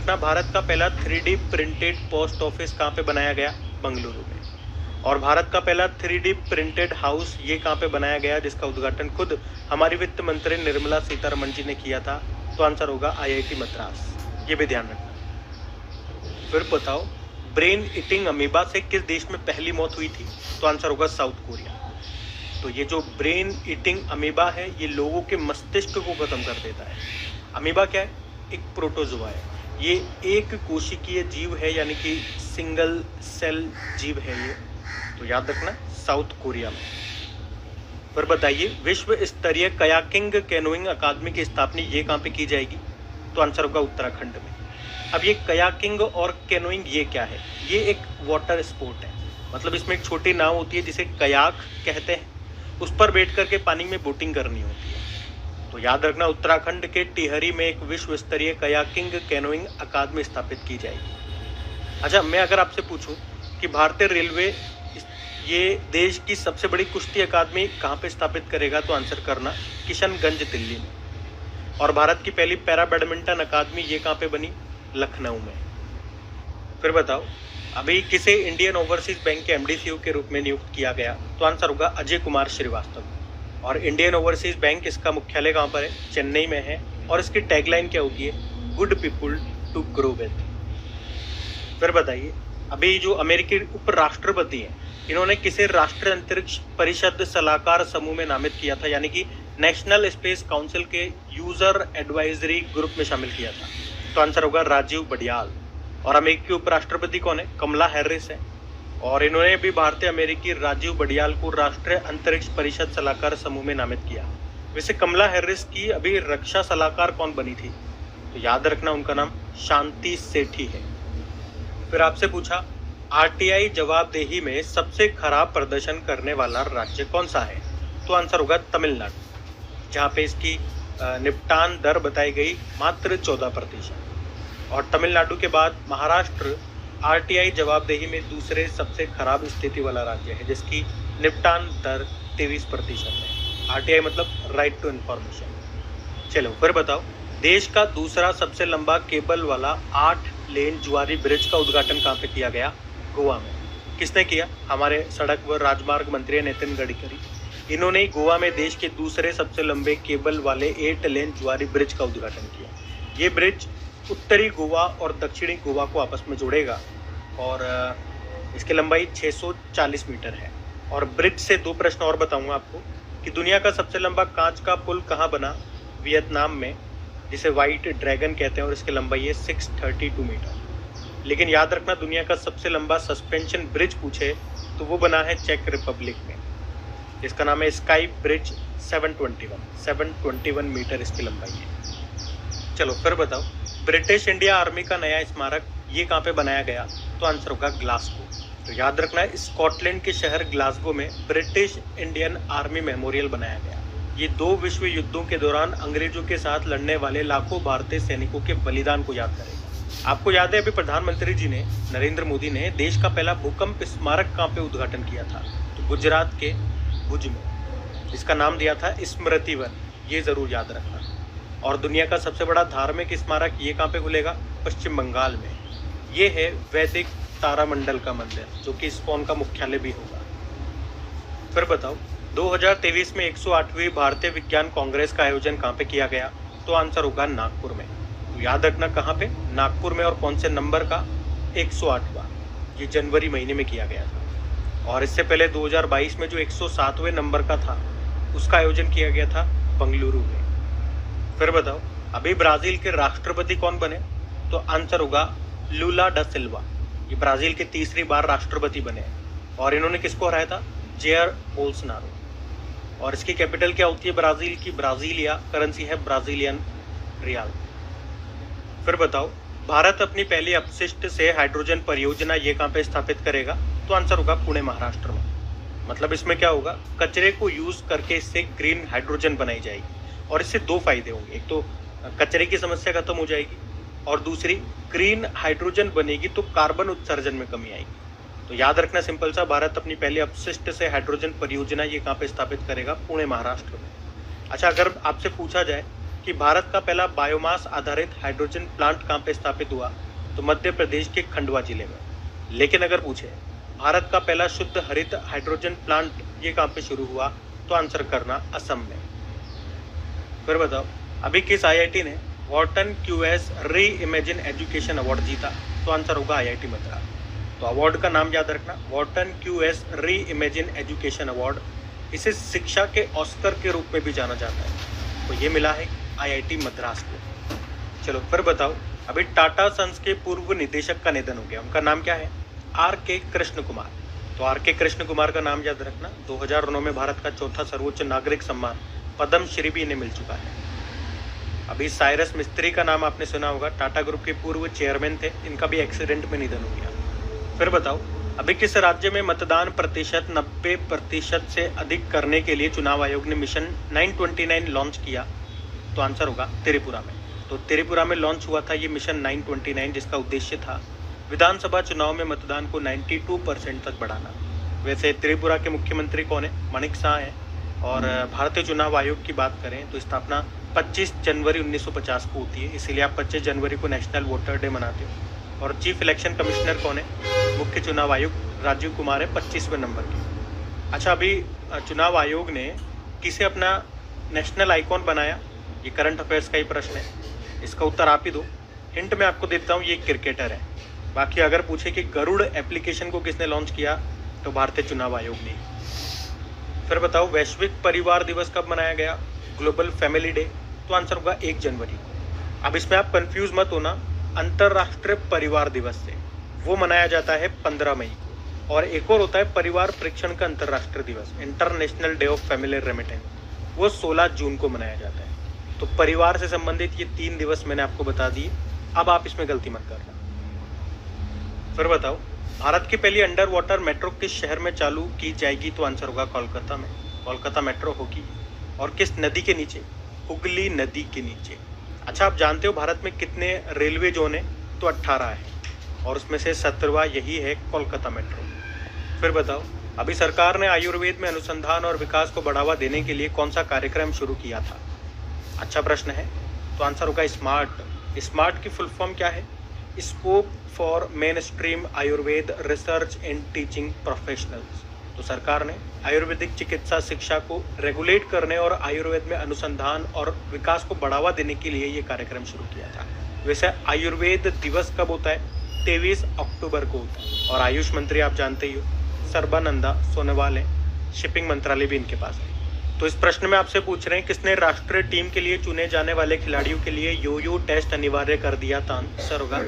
रखना, भारत का पहला 3D प्रिंटेड पोस्ट ऑफिस कहाँ पे बनाया गया? बंगलुरु में। और भारत का पहला 3D प्रिंटेड हाउस ये कहाँ पे बनाया गया, जिसका उद्घाटन खुद हमारी वित्त मंत्री निर्मला सीतारमण जी ने किया था? तो आंसर होगा IIT मद्रास। ये भी ध्यान रखना। फिर बताओ, ब्रेन ईटिंग अमीबा से किस देश में पहली मौत हुई थी? तो आंसर होगा साउथ कोरिया। तो ये जो ब्रेन ईटिंग अमीबा है, ये लोगों के मस्तिष्क को खत्म कर देता है। अमीबा क्या है? एक प्रोटोजोआ है। ये एक कोशिकीय जीव है, यानी कि सिंगल सेल जीव है ये। तो याद रखना, साउथ कोरिया में। फिर बताइए, विश्व स्तरीय कयाकिंग कैनोइंग अकादमी की स्थापना ये कहाँ पे की जाएगी? तो आंसर होगा उत्तराखंड में। अब ये कयाकिंग और कैनोइंग ये क्या है? ये एक वाटर स्पोर्ट है। मतलब इसमें एक छोटी नाव होती है जिसे कयाक कहते हैं, उस पर बैठ करके पानी में बोटिंग करनी होती है। तो याद रखना, उत्तराखंड के टिहरी में एक विश्व स्तरीय कयाकिंग कैनोइंग अकादमी स्थापित की जाएगी। अच्छा, मैं अगर आपसे पूछूं कि भारतीय रेलवे ये देश की सबसे बड़ी कुश्ती अकादमी कहाँ पे स्थापित करेगा, तो आंसर करना किशनगंज, दिल्ली में। और भारत की पहली पैरा बैडमिंटन अकादमी ये कहाँ पे बनी? लखनऊ में। फिर बताओ, अभी किसे इंडियन ओवरसीज बैंक के MD CEO के रूप में नियुक्त किया गया? तो आंसर होगा अजय कुमार श्रीवास्तव। और इंडियन ओवरसीज बैंक, इसका मुख्यालय कहाँ पर है? चेन्नई में है। और इसकी टैगलाइन क्या होती है? Good people to grow with. फिर बताइए, अभी जो अमेरिकी उपराष्ट्रपति हैं, इन्होंने किसे राष्ट्रीय अंतरिक्ष परिषद सलाहकार समूह में नामित किया था, यानी कि नेशनल स्पेस काउंसिल के यूजर एडवाइजरी ग्रुप में शामिल किया था? तो आंसर होगा राजीव बडियाल। और अमेरिकी उपराष्ट्रपति कौन है? कमला हैरिस है। और इन्होंने भी भारतीय अमेरिकी राजीव बडियाल को राष्ट्रीय अंतरिक्ष परिषद सलाहकार समूह में नामित किया। वैसे कमला हैरिस की अभी रक्षा सलाहकार कौन बनी थी? तो याद रखना, उनका नाम शांति सेठी है। फिर आपसे पूछा, RTI जवाबदेही में सबसे खराब प्रदर्शन करने वाला राज्य कौन सा है? तो आंसर होगा तमिलनाडु, जहाँ पे इसकी निपटान दर बताई गई मात्र 14%। और तमिलनाडु के बाद महाराष्ट्र RTI जवाबदेही में दूसरे सबसे खराब स्थिति वाला राज्य है, जिसकी निपटान दर 23% है। RTI मतलब राइट टू इंफॉर्मेशन। चलो फिर बताओ, देश का दूसरा सबसे लंबा केबल वाला 8 लेन जुआरी ब्रिज का उद्घाटन कहाँ पे किया गया? गोवा में। किसने किया? हमारे सड़क व राजमार्ग मंत्री नितिन गडकरी। इन्होंने गोवा में देश के दूसरे सबसे लंबे केबल वाले 8 लेन जुआरी ब्रिज का उद्घाटन किया। ये ब्रिज उत्तरी गोवा और दक्षिणी गोवा को आपस में जोड़ेगा और इसकी लंबाई 640 मीटर है। और ब्रिज से 2 प्रश्न और बताऊंगा आपको कि दुनिया का सबसे लंबा कांच का पुल कहाँ बना? वियतनाम में, जिसे व्हाइट ड्रैगन कहते हैं, और इसकी लंबाई है 632 मीटर। लेकिन याद रखना, दुनिया का सबसे लंबा सस्पेंशन ब्रिज पूछे तो वो बना है चेक रिपब्लिक में, इसका नाम है स्काई ब्रिज 721 मीटर इसकी लंबाई है। चलो फिर बताओ, ब्रिटिश इंडिया आर्मी का नया स्मारक ये कहाँ पे बनाया गया? तो आंसर होगा ग्लासगो। तो याद रखना है, स्कॉटलैंड के शहर ग्लासगो में ब्रिटिश इंडियन आर्मी मेमोरियल बनाया गया। ये 2 विश्व युद्धों के दौरान अंग्रेजों के साथ लड़ने वाले लाखों भारतीय सैनिकों के बलिदान को याद करेगा। आपको याद है, अभी प्रधानमंत्री जी ने, नरेंद्र मोदी ने, देश का पहला भूकंप स्मारक कहाँ पे उद्घाटन किया था? तो गुजरात के भुज में। इसका नाम दिया था स्मृति वन, ये जरूर याद रखना। और दुनिया का सबसे बड़ा धार्मिक स्मारक ये कहाँ पे खुलेगा? पश्चिम बंगाल में। ये है वैदिक तारामंडल का मंदिर, जो कि इस्कॉन का मुख्यालय भी होगा। फिर बताओ, 2023 में 108वीं भारतीय विज्ञान कांग्रेस का आयोजन कहाँ पे किया गया? तो आंसर होगा नागपुर में। तो याद रखना, कहाँ पे? नागपुर में। और कौन से नंबर का? 108वां। ये जनवरी महीने में किया गया था। और इससे पहले 2022 में जो 107वें नंबर का था, उसका आयोजन किया गया था बंगलुरु में। फिर बताओ, अभी ब्राजील के राष्ट्रपति कौन बने? तो आंसर होगा लूला डा सिल्वा। ये ब्राजील के तीसरी बार राष्ट्रपति बने और इन्होंने किसको हराया था? Jair Bolsonaro. और इसकी कैपिटल क्या होती है ब्राजील की? ब्राजीलिया। करेंसी है ब्राजीलियन रियाल। फिर बताओ, भारत अपनी पहली अपशिष्ट से हाइड्रोजन परियोजना ये कहाँ पे स्थापित करेगा? तो आंसर होगा पुणे, महाराष्ट्र में। मतलब इसमें क्या होगा? कचरे को यूज करके इससे ग्रीन हाइड्रोजन बनाई जाएगी और इससे 2 फायदे होंगे। एक तो कचरे की समस्या खत्म हो जाएगी और दूसरी, ग्रीन हाइड्रोजन बनेगी तो कार्बन उत्सर्जन में कमी आएगी। तो याद रखना सिंपल सा, भारत अपनी पहली अपशिष्ट से हाइड्रोजन परियोजना ये कहाँ पे स्थापित करेगा? पुणे, महाराष्ट्र में। अच्छा, अगर आपसे पूछा जाए कि भारत का पहला बायोमास आधारित हाइड्रोजन प्लांट कहाँ पे स्थापित हुआ, तो मध्य प्रदेश के खंडवा जिले में। लेकिन अगर पूछे भारत का पहला शुद्ध हरित हाइड्रोजन प्लांट ये कहाँ पे शुरू हुआ, तो आंसर करना असम में। फिर बताओ अभी किस आईआईटी ने वॉर्टन क्यूएस री इमेजिन एजुकेशन अवार्ड जीता, तो आंसर होगा आईआईटी मद्रास। तो अवार्ड का नाम याद रखना, वॉर्टन क्यूएस री इमेजिन एजुकेशन अवार्ड। इसे शिक्षा के ऑस्कर के रूप में भी जाना जाता है, तो ये मिला है आईआईटी मद्रास को। चलो फिर बताओ अभी टाटा सन्स के पूर्व निदेशक का निधन हो गया, उनका नाम क्या है, आर के कृष्ण कुमार। तो आर के कृष्ण कुमार का नाम याद रखना। 2009 में भारत का चौथा सर्वोच्च नागरिक सम्मान पद्म श्री भी इन्हें मिल चुका है। अभी साइरस मिस्त्री का नाम आपने सुना होगा, टाटा ग्रुप के पूर्व चेयरमैन थे, इनका भी एक्सीडेंट में निधन हो गया। फिर बताओ अभी किस राज्य में मतदान प्रतिशत 90% से अधिक करने के लिए चुनाव आयोग ने मिशन 929 लॉन्च किया, तो आंसर होगा त्रिपुरा में। तो त्रिपुरा में लॉन्च हुआ था ये मिशन 929, जिसका उद्देश्य था विधानसभा चुनाव में मतदान को 92% तक बढ़ाना। वैसे त्रिपुरा के मुख्यमंत्री कौन है, माणिक शाह है। और भारतीय चुनाव आयोग की बात करें तो स्थापना 25 जनवरी 1950 को होती है, इसीलिए आप 25 जनवरी को नेशनल वोटर डे मनाते हो। और चीफ इलेक्शन कमिश्नर कौन है, मुख्य चुनाव आयुक्त राजीव कुमार है, 25वें नंबर के। अच्छा अभी चुनाव आयोग ने किसे अपना नेशनल आइकॉन बनाया, ये करंट अफेयर्स का ही प्रश्न है, इसका उत्तर आप ही दो। हिंट मैं आपको देता हूँ, ये क्रिकेटर है। बाकी अगर पूछे कि गरुड़ एप्लीकेशन को किसने लॉन्च किया, तो भारतीय चुनाव आयोग ने। फिर बताओ वैश्विक परिवार दिवस कब मनाया गया, ग्लोबल फैमिली डे, तो आंसर होगा 1 जनवरी को। अब इसमें आप कंफ्यूज मत होना, अंतरराष्ट्रीय परिवार दिवस से वो मनाया जाता है 15 मई को। और एक और होता है परिवार परीक्षण का अंतरराष्ट्रीय दिवस, international day of family remittance, वो 16 जून को मनाया जाता है। तो परिवार से संबंधित ये 3 दिवस मैंने आपको बता दिए, अब आप इसमें गलती मत करना। फिर बताओ भारत की पहली अंडर वाटर मेट्रो किस शहर में चालू की जाएगी, तो आंसर होगा कोलकाता में। कोलकाता मेट्रो होगी। और किस नदी के नीचे, हुगली नदी के नीचे। अच्छा आप जानते हो भारत में कितने रेलवे जोन है, तो 18 है, और उसमें से 17वां यही है कोलकाता मेट्रो। फिर बताओ अभी सरकार ने आयुर्वेद में अनुसंधान और विकास को बढ़ावा देने के लिए कौन सा कार्यक्रम शुरू किया था, अच्छा प्रश्न है, तो आंसर होगा स्मार्ट। स्मार्ट की फुल फॉर्म क्या है, scope for main stream Ayurveda research and teaching professionals. तो सरकार ने आयुर्वेदिक चिकित्सा शिक्षा को रेगुलेट करने और आयुर्वेद में अनुसंधान और विकास को बढ़ावा देने के लिए ये कार्यक्रम शुरू किया था। वैसे आयुर्वेद दिवस कब होता है, 23 अक्टूबर को होता है। और आयुष मंत्री आप जानते ही हो, सर्बानंदा सोनोवाल है, शिपिंग मंत्रालय भी इनके पास है। तो इस प्रश्न में आपसे पूछ रहे हैं किसने राष्ट्रीय टीम के लिए चुने जाने वाले खिलाड़ियों के लिए योयो टेस्ट अनिवार्य कर दिया था, आंसर होगा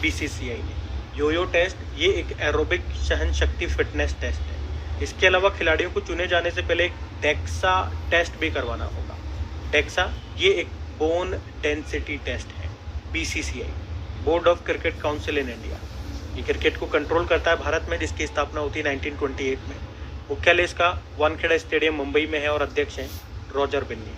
बीसीसीआई ने। योयो टेस्ट ये एक एरोबिक सहन शक्ति फिटनेस टेस्ट है। इसके अलावा खिलाड़ियों को चुने जाने से पहले एक डेक्सा टेस्ट भी करवाना होगा। डेक्सा ये एक बोन डेंसिटी टेस्ट है। BCCI board of cricket council in India, ये क्रिकेट को कंट्रोल करता है भारत में, जिसकी स्थापना होती है 1928 में। मुख्यालय इसका वानखेड़ा स्टेडियम मुंबई में है और अध्यक्ष हैं रॉजर बिन्नी।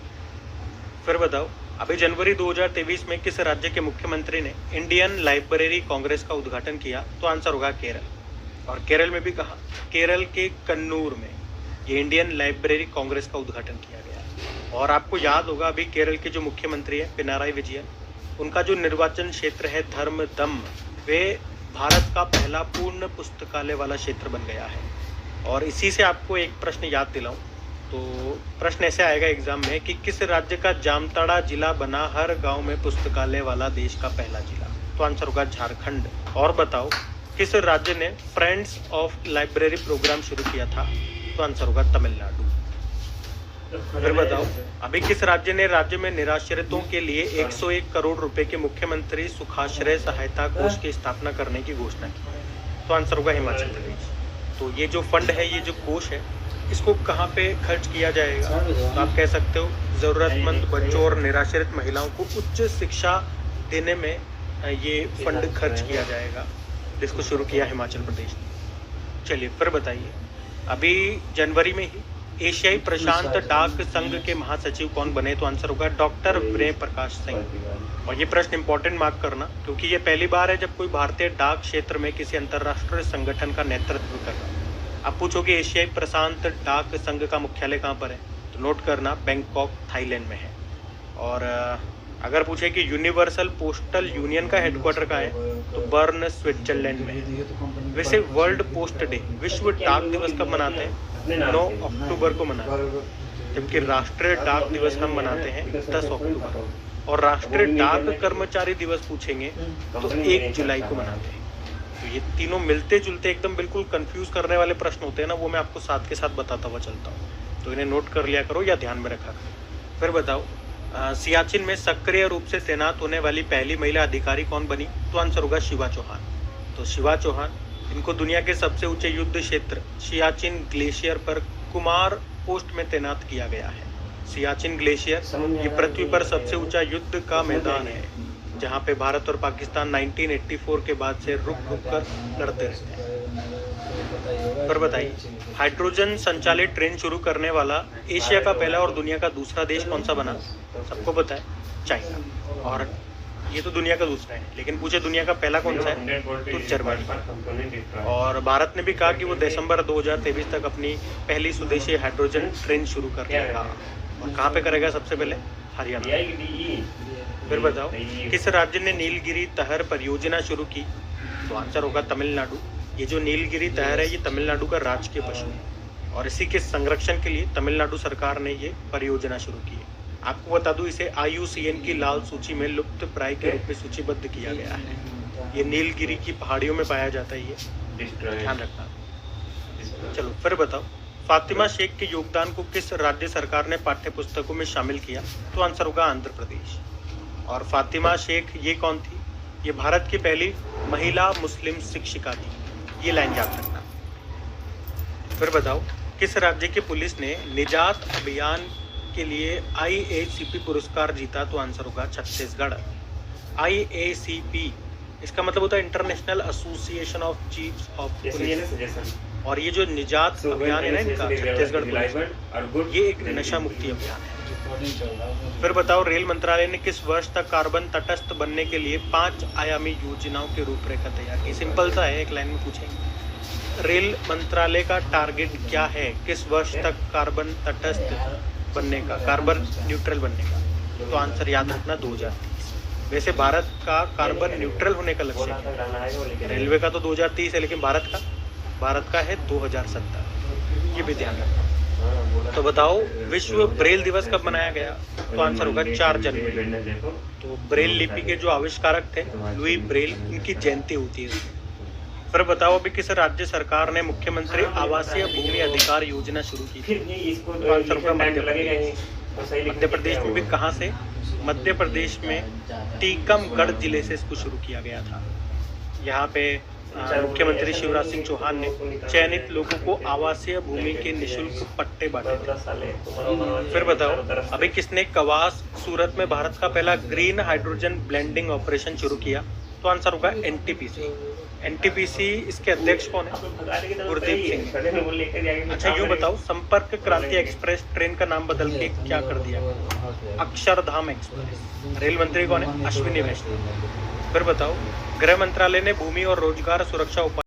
फिर बताओ अभी जनवरी 2023 में किस राज्य के मुख्यमंत्री ने इंडियन लाइब्रेरी कांग्रेस का उद्घाटन किया, तो आंसर होगा केरल। और केरल में भी कहा, केरल के कन्नूर में ये इंडियन लाइब्रेरी कांग्रेस का उद्घाटन किया गया। और आपको याद होगा अभी केरल के जो मुख्यमंत्री है पिनाराई विजयन, उनका जो निर्वाचन क्षेत्र है धर्मदम, वे भारत का पहला पूर्ण पुस्तकालय वाला क्षेत्र बन गया है। और इसी से आपको एक प्रश्न याद दिलाऊं, तो प्रश्न ऐसे आएगा एग्जाम में कि किस राज्य का जामताड़ा जिला बना हर गांव में पुस्तकालय वाला देश का पहला जिला, तो आंसर होगा झारखंड। और बताओ किस राज्य ने फ्रेंड्स ऑफ लाइब्रेरी प्रोग्राम शुरू किया था, तो आंसर होगा तमिलनाडु। फिर बताओ अभी किस राज्य ने राज्य में निराश्रितों के लिए 101 करोड़ रुपए के मुख्यमंत्री सुखाश्रय सहायता कोष की स्थापना करने की घोषणा की, तो आंसर होगा हिमाचल प्रदेश। तो ये जो फंड है, ये जो कोष है, इसको कहाँ पे खर्च किया जाएगा, तो आप कह सकते हो ज़रूरतमंद बच्चों और निराश्रित महिलाओं को उच्च शिक्षा देने में ये फंड खर्च किया जाएगा, जिसको शुरू किया हिमाचल प्रदेश ने। चलिए फिर बताइए अभी जनवरी में ही एशियाई प्रशांत डाक संघ के महासचिव कौन बने, तो आंसर होगा डॉक्टर विनय प्रकाश सिंह। और ये प्रश्न इंपॉर्टेंट मार्क करना, क्योंकि ये पहली बार है जब कोई भारतीय डाक क्षेत्र में किसी अंतर्राष्ट्रीय संगठन का नेतृत्व कर रहा है। आप पूछोगे एशियाई प्रशांत डाक संघ का मुख्यालय कहाँ पर है, तो नोट करना बैंकॉक थाईलैंड में है। और अगर पूछे कि यूनिवर्सल पोस्टल यूनियन का हेडक्वार्टर कहाँ है, तो बर्न स्विट्जरलैंड में है। वैसे वर्ल्ड पोस्ट डे, विश्व डाक दिवस कब मनाते हैं? 9 अक्टूबर को मनाते हैं, जबकि राष्ट्रीय डाक दिवस हम मनाते हैं 10 अक्टूबर। और राष्ट्रीय डाक कर्मचारी दिवस पूछेंगे तो 1 जुलाई को मनाते हैं। तो ये तीनों मिलते जुलते एकदम बिल्कुल कंफ्यूज करने वाले प्रश्न होते हैं ना, वो मैं आपको साथ के साथ बताता हुआ चलता हूँ, तो इन्हें नोट कर लिया करो या ध्यान में रखा करो। फिर बताओ, सियाचिन में सक्रिय रूप से तैनात होने वाली पहली महिला अधिकारी कौन बनी? तो आंसर होगा शिवा चौहान। तो शिवा चौहान, इनको दुनिया के सबसे ऊंचे युद्ध क्षेत्र सियाचिन ग्लेशियर पर कुमार पोस्ट में तैनात किया गया है। सियाचिन ग्लेशियर ये पृथ्वी पर सबसे ऊंचा युद्ध का मैदान है, जहां पे भारत और पाकिस्तान 1984 के बाद से रुक कर लड़ते रहते हैं। पर बताइए, हाइड्रोजन संचालित ट्रेन शुरू करने वाला एशिया का पहला और दुनिया का दूसरा देश कौन सा बना? सबको पता है, चाइना। और ये तो दुनिया का दूसरा है, लेकिन पूछे दुनिया का पहला कौन सा है, तो जर्मनी। और भारत ने भी कहा कि वो दिसंबर 2023 तक अपनी पहली स्वदेशी हाइड्रोजन ट्रेन शुरू कर देगा। और कहाँ पे करेगा? सबसे पहले हरियाणा। फिर बताओ, किस राज्य ने नीलगिरी तहर परियोजना शुरू की? तो आंसर होगा तमिलनाडु। ये जो नीलगिरी तहर है, ये तमिलनाडु का राजकीय पशु है, और इसी के संरक्षण के लिए तमिलनाडु सरकार ने ये परियोजना शुरू की है। आपको बता दूं, इसे IUCN की लाल सूची में लुप्त प्राय के रूप में सूचीबद्ध किया गया है। ये नीलगिरी की पहाड़ियों में पाया जाता है, ये ध्यान रखना। चलो फिर बताओ, फातिमा शेख के योगदान को किस राज्य सरकार ने पाठ्य पुस्तकों में शामिल किया? तो आंसर होगा आंध्र प्रदेश। और फातिमा शेख ये कौन थी? ये भारत की पहली महिला मुस्लिम शिक्षिका थी, ये लाइन याद रखना। फिर बताओ, किस राज्य की पुलिस ने निजात अभियान के लिए IACP पुरस्कार जीता? तो आंसर होगा छत्तीसगढ़। IACP इसका मतलब होता है international association of chiefs of police. और ये जो निजात अभियान है ना इनका, छत्तीसगढ़ पुलिस, ये एक नशा मुक्ति अभियान है। फिर बताओ, रेल मंत्रालय ने किस वर्ष तक कार्बन तटस्थ बनने के लिए 5 आयामी योजनाओं की रूपरेखा तैयार की? सिंपल सा है, एक लाइन में पूछेंगे। रेल मंत्रालय का टारगेट क्या है किस वर्ष तक कार्बन तटस्थ बनने का, कार्बन न्यूट्रल बनने का? तो आंसर याद रखना 2030। वैसे भारत का कार्बन न्यूट्रल होने का लक्ष्य है, रेलवे का तो 2030 है, लेकिन भारत का है 2070, ये भी ध्यान रखना। तो बताओ, विश्व ब्रेल दिवस कब मनाया गया? तो आंसर होगा 4 जनवरी। तो ब्रेल लिपि के जो आविष्कारक थे लुई ब्रेल, इनकी जयंती होती है। फिर बताओ, अभी किस राज्य सरकार ने मुख्यमंत्री आवासीय भूमि अधिकार योजना शुरू की थी? तो आंसर होगा मध्य प्रदेश। मध्य प्रदेश में भी कहाँ से? मध्य प्रदेश में टीकमगढ़ जिले से इसको शुरू किया गया था। यहाँ पे मुख्यमंत्री शिवराज सिंह चौहान ने चयनित लोगों को आवासीय भूमि के निःशुल्क पट्टे बांटे थे। फिर बताओ, अभी किसने कवास सूरत में भारत का पहला ग्रीन हाइड्रोजन ब्लेंडिंग ऑपरेशन शुरू किया? तो आंसर होगा NTPC। NTPC इसके अध्यक्ष कौन है? गुरदीप सिंह। अच्छा यूँ बताओ, संपर्क क्रांति एक्सप्रेस ट्रेन का नाम बदल के क्या कर दिया? अक्षरधाम एक्सप्रेस। रेल मंत्री कौन है? अश्विनी वैष्णव। फिर बताओ, गृह मंत्रालय ने भूमि और रोजगार सुरक्षा उपाय